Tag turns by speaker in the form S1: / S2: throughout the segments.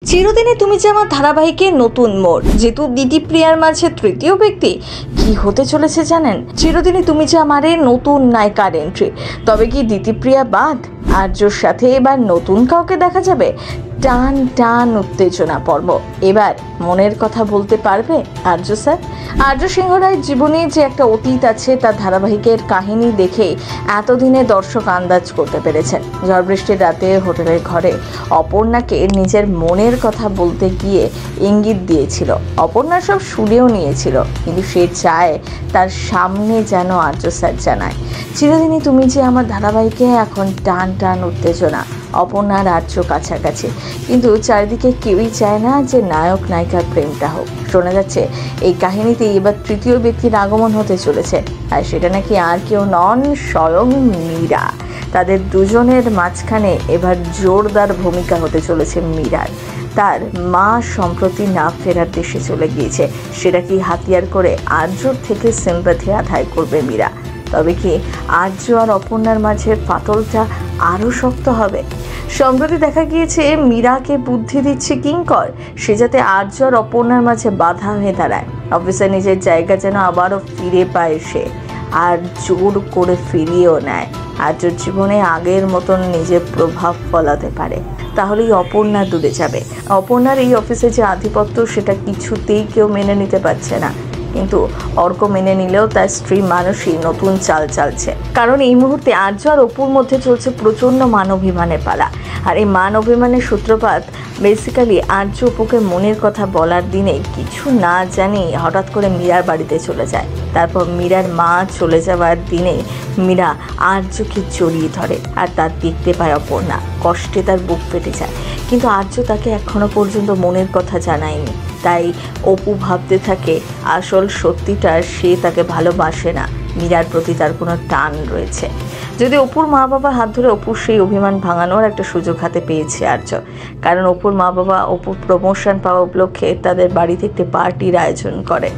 S1: চিরদিনে তুমি যে আমার ধারাবাহিকের নতুন মোড়, যেহেতু দিতিপ্রিয়ার মাঝে তৃতীয় ব্যক্তি কি হতে চলেছে জানেন? চিরদিনে তুমি যে আমারে নতুন নায়িকার এন্ট্রি। তবে কি দিতিপ্রিয়া বাদ আর্যর সাথে এবার নতুন কাউকে দেখা যাবে? টান টান উত্তেজনা পর্ব। এবার মনের কথা বলতে পারবে আর্য স্যার? আর্য সিংহ রায়ের জীবনে যে একটা অতীত আছে তার ধারাবাহিকের কাহিনী দেখে এতদিনে দর্শক আন্দাজ করতে পেরেছেন। ঝড় বৃষ্টির রাতে হোটেলের ঘরে অপর্ণাকে নিজের মনের কথা বলতে গিয়ে ইঙ্গিত দিয়েছিল। অপর্ণা সব শুনেও নিয়েছিল, কিন্তু সে চায় তার সামনে যেন আর্য স্যার জানায়, চিরদিনই তুমি যে আমার ধারাবাহিকে এখন টান টান উত্তেজনা। অপর্ণার আর্য কাছাকাছি, কিন্তু চারিদিকে কেউই চায় না যে নায়ক নায়িকার প্রেমটা হোক। শোনা যাচ্ছে এই কাহিনীতে এবার তৃতীয় ব্যক্তির আগমন হতে চলেছে, আর সেটা নাকি আর কেউ নন, স্বয়ং মীরা। তাদের দুজনের মাঝখানে এবার জোরদার ভূমিকা হতে চলেছে মীরার। তার মা সম্প্রতি না ফেরার দেশে চলে গিয়েছে, সেটা কি হাতিয়ার করে আর্যর থেকে সিম্প্যাথি আদায় করবে মীরা? তবে কি আর্য আর অপর্ণার মাঝে ফাটলটা আরও শক্ত হবে? সম্প্রতি দেখা গিয়েছে মীরাকে বুদ্ধি দিচ্ছে কিঙ্কর, সে যাতে আর্য আর অপর্ণার মাঝে বাধা হয়ে দাঁড়ায়। অফিসে নিজের জায়গা যেন আবারও ফিরে পায় সে, আর জোর করে ফিরিয়েও নেয়। আর্যর জীবনে আগের মতন নিজের প্রভাব ফলাতে পারে, তাহলেই অপর্ণা দূরে যাবে। অপর্ণার এই অফিসে যে আধিপত্য সেটা কিছুতেই কেউ মেনে নিতে পারছে না, কিন্তু অর্ক মেনে নিলেও তার স্ত্রী মানসী নতুন চাল চালছে। কারণ এই মুহূর্তে আর্য আর অপুর মধ্যে চলছে প্রচণ্ড মান অভিমানের পালা। আর এই মান অভিমানের সূত্রপাত বেসিক্যালি আর্য অপুকে মনের কথা বলার দিনে কিছু না জানি হঠাৎ করে মীরার বাড়িতে চলে যায়। তারপর মীরার মা চলে যাওয়ার দিনে মীরা আর্যকে জড়িয়ে ধরে, আর তার দেখতে পায় অপর্ণা। কষ্টে তার বুক ফেটে যায়, কিন্তু আর্য তাকে এখনো পর্যন্ত মনের কথা জানায়নি। তাই অপু ভাবতে থাকে আসল সত্যিটা সে তাকে ভালোবাসে না, মীরার প্রতি তার কোনো টান রয়েছে। যদি অপুর মা বাবা হাত ধরে অপুর সেই অভিমান ভাঙানোর একটা সুযোগ হাতে পেয়েছে আর্য। কারণ অপুর মা বাবা অপুর প্রমোশন পাওয়া উপলক্ষে তাদের বাড়িতে একটি পার্টির আয়োজন করে,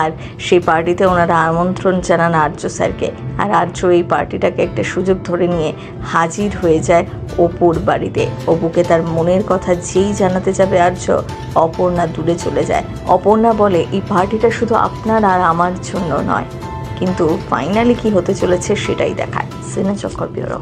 S1: আর সেই পার্টিতে ওনারা আমন্ত্রণ জানান আর্য স্যারকে। আর আর্য এই পার্টিটাকে একটা সুযোগ ধরে নিয়ে হাজির হয়ে যায় অপুর বাড়িতে। অপুকে তার মনের কথা যেই জানাতে যাবে আর্য, অপর্ণা দূরে চলে যায়। অপর্ণা বলে এই পার্টিটা শুধু আপনার আর আমার জন্য নয়। কিন্তু ফাইনালি কি হতে চলেছে সেটাই দেখায় সিনে চক্কর ব্যুরো।